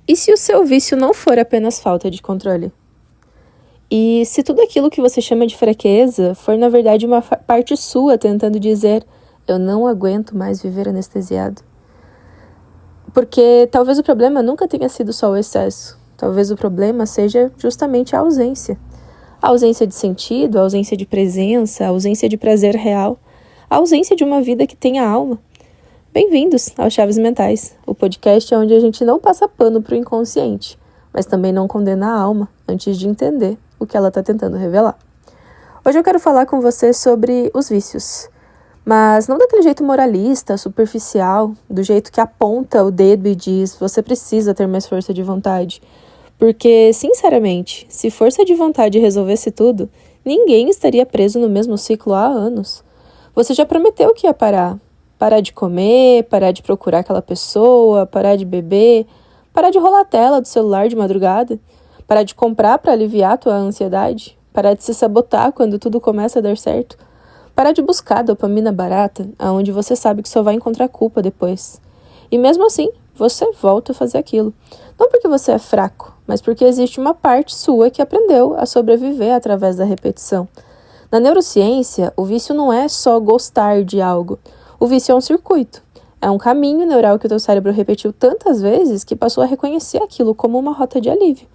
E se o seu vício não for apenas falta de controle? E se tudo aquilo que você chama de fraqueza for, na verdade, uma parte sua tentando dizer: eu não aguento mais viver anestesiado? Porque talvez o problema nunca tenha sido só o excesso. Talvez o problema seja justamente a ausência. A ausência de sentido, a ausência de presença, a ausência de prazer real, a ausência de uma vida que tenha alma. Bem-vindos ao Chaves Mentais, o podcast onde a gente não passa pano para o inconsciente, mas também não condena a alma antes de entender o que ela está tentando revelar. Hoje eu quero falar com você sobre os vícios, mas não daquele jeito moralista, superficial, do jeito que aponta o dedo e diz: você precisa ter mais força de vontade. Porque, sinceramente, se força de vontade resolvesse tudo, ninguém estaria preso no mesmo ciclo há anos. Você já prometeu que ia parar. Parar de comer, parar de procurar aquela pessoa, parar de beber, parar de rolar a tela do celular de madrugada, parar de comprar para aliviar a tua ansiedade, parar de se sabotar quando tudo começa a dar certo, parar de buscar dopamina barata, aonde você sabe que só vai encontrar culpa depois. E mesmo assim, você volta a fazer aquilo. Não porque você é fraco, mas porque existe uma parte sua que aprendeu a sobreviver através da repetição. Na neurociência, o vício não é só gostar de algo. O vício é um circuito. É um caminho neural que o teu cérebro repetiu tantas vezes que passou a reconhecer aquilo como uma rota de alívio.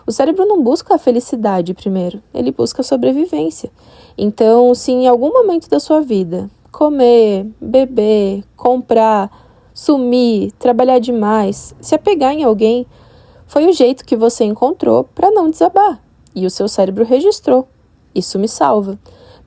O cérebro não busca a felicidade primeiro, ele busca a sobrevivência. Então, se em algum momento da sua vida, comer, beber, comprar, sumir, trabalhar demais, se apegar em alguém, foi o jeito que você encontrou para não desabar. E o seu cérebro registrou. Isso me salva.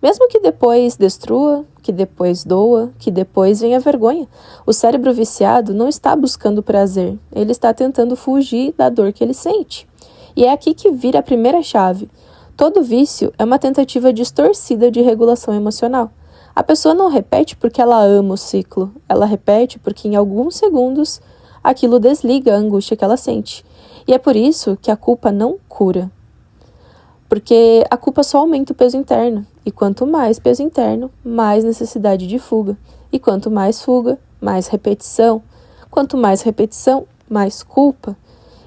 Mesmo que depois destrua, que depois doa, que depois venha vergonha. O cérebro viciado não está buscando prazer, ele está tentando fugir da dor que ele sente. E é aqui que vira a primeira chave. Todo vício é uma tentativa distorcida de regulação emocional. A pessoa não repete porque ela ama o ciclo, ela repete porque em alguns segundos aquilo desliga a angústia que ela sente. E é por isso que a culpa não cura. Porque a culpa só aumenta o peso interno. E quanto mais peso interno, mais necessidade de fuga. E quanto mais fuga, mais repetição. Quanto mais repetição, mais culpa.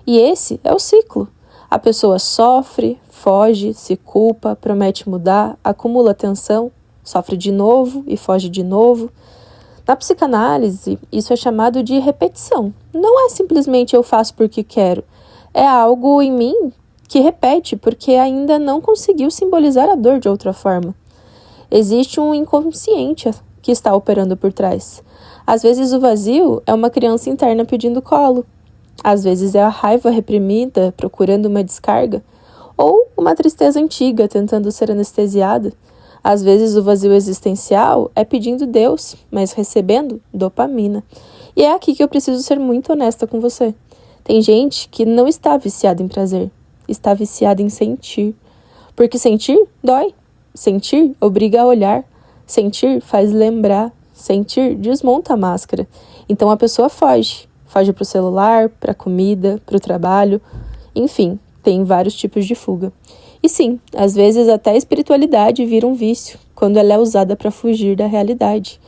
E esse é o ciclo. A pessoa sofre, foge, se culpa, promete mudar, acumula tensão, sofre de novo e foge de novo. Na psicanálise, isso é chamado de repetição. Não é simplesmente eu faço porque quero. É algo em mim que repete porque ainda não conseguiu simbolizar a dor de outra forma. Existe um inconsciente que está operando por trás. Às vezes o vazio é uma criança interna pedindo colo. Às vezes é a raiva reprimida procurando uma descarga. Ou uma tristeza antiga tentando ser anestesiada. Às vezes o vazio existencial é pedindo Deus, mas recebendo dopamina. E é aqui que eu preciso ser muito honesta com você. Tem gente que não está viciada em prazer. Está viciada em sentir. Porque sentir dói. Sentir obriga a olhar. Sentir faz lembrar. Sentir desmonta a máscara. Então a pessoa foge. Foge para o celular, para a comida, para o trabalho. Enfim, tem vários tipos de fuga. E sim, às vezes até a espiritualidade vira um vício, quando ela é usada para fugir da realidade.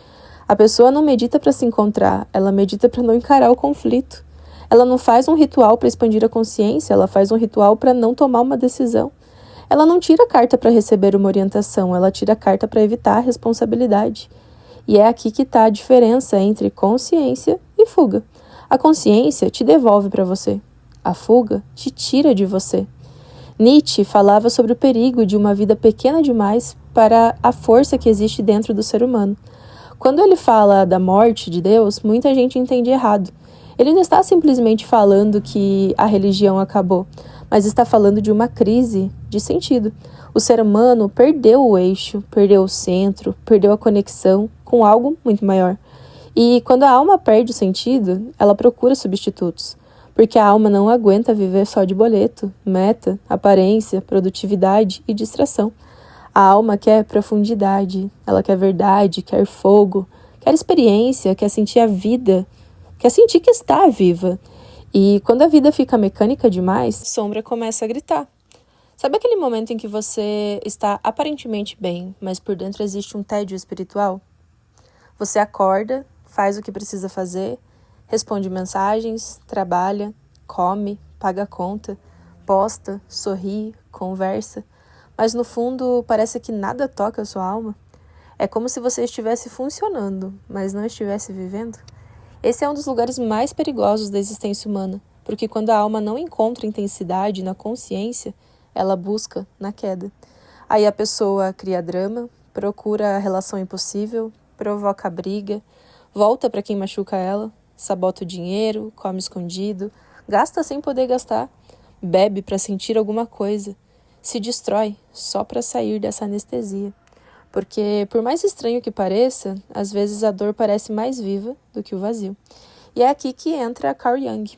A pessoa não medita para se encontrar, ela medita para não encarar o conflito. Ela não faz um ritual para expandir a consciência, ela faz um ritual para não tomar uma decisão. Ela não tira a carta para receber uma orientação, ela tira a carta para evitar a responsabilidade. E é aqui que está a diferença entre consciência e fuga. A consciência te devolve para você, a fuga te tira de você. Nietzsche falava sobre o perigo de uma vida pequena demais para a força que existe dentro do ser humano. Quando ele fala da morte de Deus, muita gente entende errado. Ele não está simplesmente falando que a religião acabou, mas está falando de uma crise de sentido. O ser humano perdeu o eixo, perdeu o centro, perdeu a conexão com algo muito maior. E quando a alma perde o sentido, ela procura substitutos. Porque a alma não aguenta viver só de boleto, meta, aparência, produtividade e distração. A alma quer profundidade, ela quer verdade, quer fogo, quer experiência, quer sentir a vida, quer sentir que está viva. E quando a vida fica mecânica demais, a sombra começa a gritar. Sabe aquele momento em que você está aparentemente bem, mas por dentro existe um tédio espiritual? Você acorda, faz o que precisa fazer, responde mensagens, trabalha, come, paga a conta, posta, sorri, conversa, mas no fundo parece que nada toca a sua alma. É como se você estivesse funcionando, mas não estivesse vivendo. Esse é um dos lugares mais perigosos da existência humana, porque quando a alma não encontra intensidade na consciência, ela busca na queda. Aí a pessoa cria drama, procura a relação impossível, provoca briga, volta para quem machuca ela, sabota o dinheiro, come escondido, gasta sem poder gastar, bebe para sentir alguma coisa, se destrói só para sair dessa anestesia. Porque, por mais estranho que pareça, às vezes a dor parece mais viva do que o vazio. E é aqui que entra Carl Jung.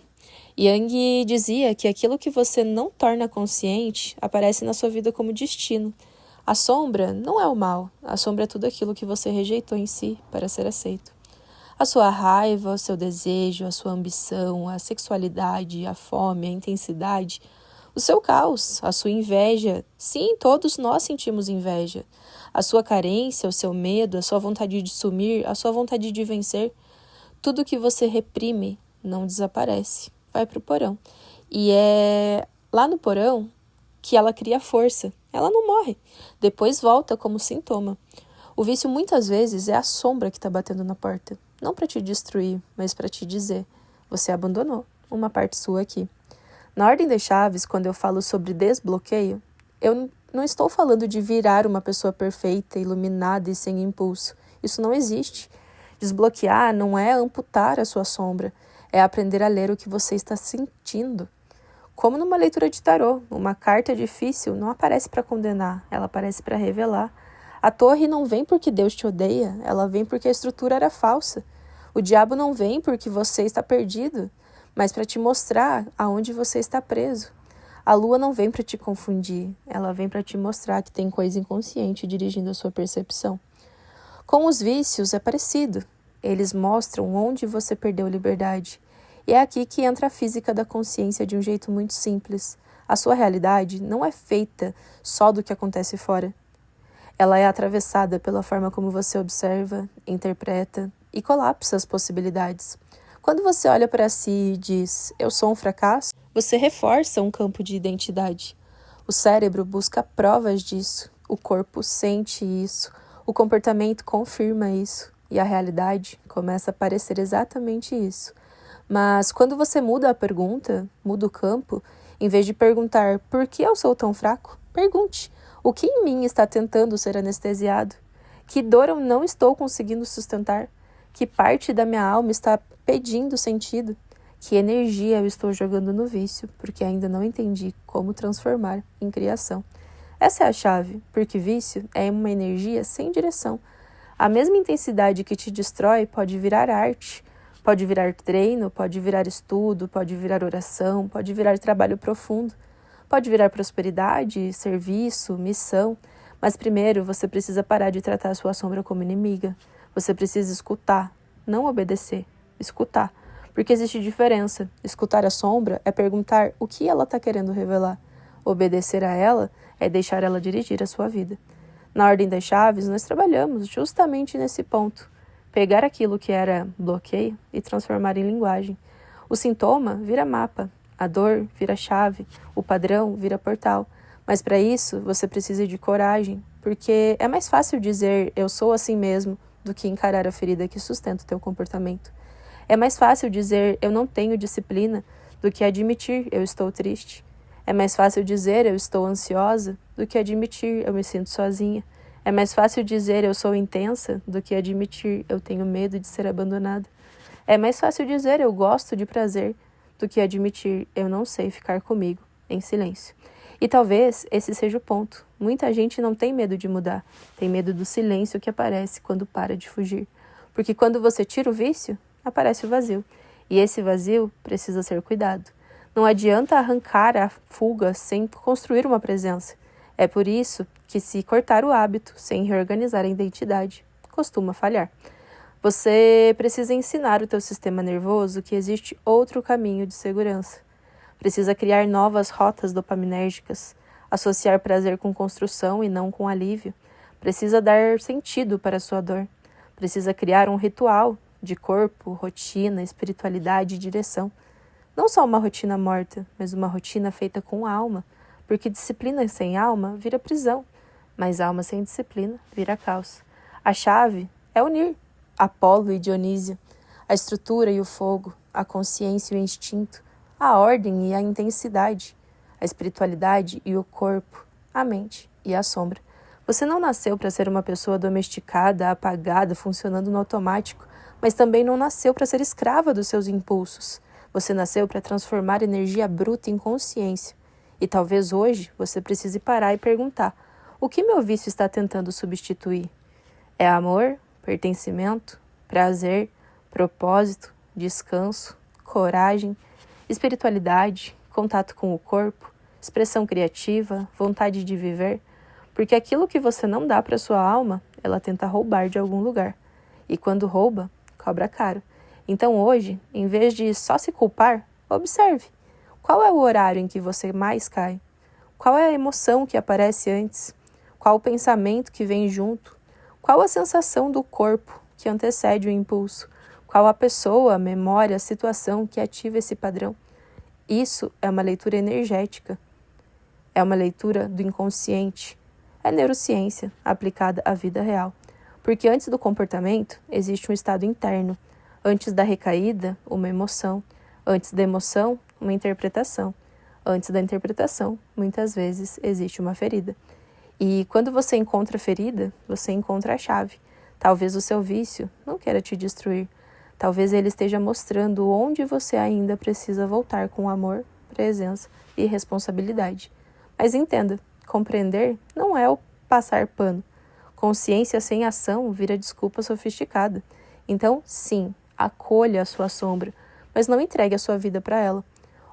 Jung dizia que aquilo que você não torna consciente aparece na sua vida como destino. A sombra não é o mal, a sombra é tudo aquilo que você rejeitou em si para ser aceito. A sua raiva, o seu desejo, a sua ambição, a sexualidade, a fome, a intensidade, o seu caos, a sua inveja. Sim, todos nós sentimos inveja. A sua carência, o seu medo, a sua vontade de sumir, a sua vontade de vencer. Tudo que você reprime não desaparece, vai para o porão. E é lá no porão que ela cria força. Ela não morre, depois volta como sintoma. O vício muitas vezes é a sombra que está batendo na porta. Não para te destruir, mas para te dizer, você abandonou uma parte sua aqui. Na Ordem das Chaves, quando eu falo sobre desbloqueio, eu não estou falando de virar uma pessoa perfeita, iluminada e sem impulso. Isso não existe. Desbloquear não é amputar a sua sombra, é aprender a ler o que você está sentindo. Como numa leitura de tarô, uma carta difícil não aparece para condenar, ela aparece para revelar. A torre não vem porque Deus te odeia, ela vem porque a estrutura era falsa. O diabo não vem porque você está perdido, mas para te mostrar aonde você está preso. A lua não vem para te confundir, ela vem para te mostrar que tem coisa inconsciente dirigindo a sua percepção. Com os vícios é parecido. Eles mostram onde você perdeu liberdade. E é aqui que entra a física da consciência de um jeito muito simples. A sua realidade não é feita só do que acontece fora. Ela é atravessada pela forma como você observa, interpreta e colapsa as possibilidades. Quando você olha para si e diz, eu sou um fracasso, você reforça um campo de identidade. O cérebro busca provas disso, o corpo sente isso, o comportamento confirma isso e a realidade começa a parecer exatamente isso. Mas quando você muda a pergunta, muda o campo, em vez de perguntar por que eu sou tão fraco, pergunte o que em mim está tentando ser anestesiado, que dor eu não estou conseguindo sustentar, que parte da minha alma está pedindo sentido, que energia eu estou jogando no vício, porque ainda não entendi como transformar em criação. Essa é a chave, porque vício é uma energia sem direção. A mesma intensidade que te destrói pode virar arte, pode virar treino, pode virar estudo, pode virar oração, pode virar trabalho profundo, pode virar prosperidade, serviço, missão. Mas primeiro você precisa parar de tratar a sua sombra como inimiga. Você precisa escutar, não obedecer, escutar. Porque existe diferença. Escutar a sombra é perguntar o que ela está querendo revelar. Obedecer a ela é deixar ela dirigir a sua vida. Na Ordem das Chaves, nós trabalhamos justamente nesse ponto. Pegar aquilo que era bloqueio e transformar em linguagem. O sintoma vira mapa, a dor vira chave, o padrão vira portal. Mas para isso, você precisa de coragem, porque é mais fácil dizer eu sou assim mesmo do que encarar a ferida que sustenta o teu comportamento. É mais fácil dizer eu não tenho disciplina do que admitir eu estou triste. É mais fácil dizer eu estou ansiosa do que admitir eu me sinto sozinha. É mais fácil dizer eu sou intensa do que admitir eu tenho medo de ser abandonada. É mais fácil dizer eu gosto de prazer do que admitir eu não sei ficar comigo em silêncio. E talvez esse seja o ponto. Muita gente não tem medo de mudar, tem medo do silêncio que aparece quando para de fugir. Porque quando você tira o vício, aparece o vazio. E esse vazio precisa ser cuidado. Não adianta arrancar a fuga sem construir uma presença. É por isso que se cortar o hábito sem reorganizar a identidade, costuma falhar. Você precisa ensinar o teu sistema nervoso que existe outro caminho de segurança. Precisa criar novas rotas dopaminérgicas, associar prazer com construção e não com alívio. Precisa dar sentido para a sua dor. Precisa criar um ritual de corpo, rotina, espiritualidade e direção. Não só uma rotina morta, mas uma rotina feita com alma, porque disciplina sem alma vira prisão, mas alma sem disciplina vira caos. A chave é unir Apolo e Dionísio, a estrutura e o fogo, a consciência e o instinto, a ordem e a intensidade, a espiritualidade e o corpo, a mente e a sombra. Você não nasceu para ser uma pessoa domesticada, apagada, funcionando no automático, mas também não nasceu para ser escrava dos seus impulsos. Você nasceu para transformar energia bruta em consciência. E talvez hoje você precise parar e perguntar: o que meu vício está tentando substituir? É amor, pertencimento, prazer, propósito, descanso, coragem, espiritualidade, contato com o corpo, expressão criativa, vontade de viver? Porque aquilo que você não dá para sua alma, ela tenta roubar de algum lugar. E quando rouba, cobra caro. Então hoje, em vez de só se culpar, observe. Qual é o horário em que você mais cai? Qual é a emoção que aparece antes? Qual o pensamento que vem junto? Qual a sensação do corpo que antecede o impulso? Qual a pessoa, a memória, a situação que ativa esse padrão? Isso é uma leitura energética. É uma leitura do inconsciente. É neurociência aplicada à vida real. Porque antes do comportamento, existe um estado interno. Antes da recaída, uma emoção. Antes da emoção, uma interpretação. Antes da interpretação, muitas vezes, existe uma ferida. E quando você encontra a ferida, você encontra a chave. Talvez o seu vício não queira te destruir. Talvez ele esteja mostrando onde você ainda precisa voltar com amor, presença e responsabilidade. Mas entenda, compreender não é o passar pano. Consciência sem ação vira desculpa sofisticada. Então, sim, acolha a sua sombra, mas não entregue a sua vida para ela.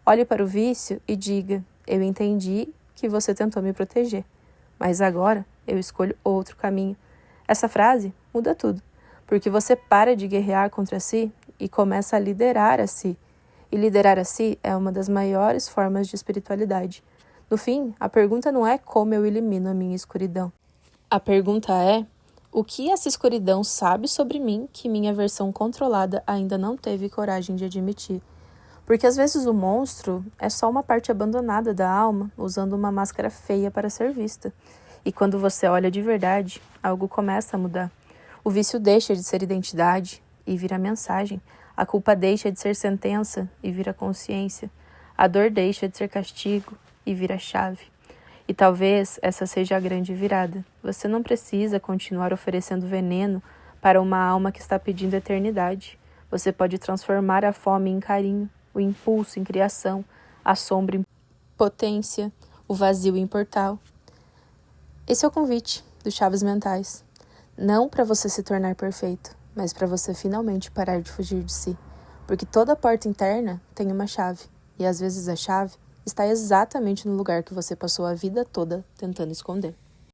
Olhe para o vício e diga: eu entendi que você tentou me proteger, mas agora eu escolho outro caminho. Essa frase muda tudo, porque você para de guerrear contra si e começa a liderar a si. E liderar a si é uma das maiores formas de espiritualidade. No fim, a pergunta não é como eu elimino a minha escuridão. A pergunta é: o que essa escuridão sabe sobre mim que minha versão controlada ainda não teve coragem de admitir? Porque às vezes o monstro é só uma parte abandonada da alma, usando uma máscara feia para ser vista. E quando você olha de verdade, algo começa a mudar. O vício deixa de ser identidade e vira mensagem. A culpa deixa de ser sentença e vira consciência. A dor deixa de ser castigo e vira chave. E talvez essa seja a grande virada. Você não precisa continuar oferecendo veneno para uma alma que está pedindo eternidade. Você pode transformar a fome em carinho, o impulso em criação, a sombra em potência, o vazio em portal. Esse é o convite dos Chaves Mentais. Não para você se tornar perfeito, mas para você finalmente parar de fugir de si. Porque toda porta interna tem uma chave, e às vezes a chave está exatamente no lugar que você passou a vida toda tentando esconder.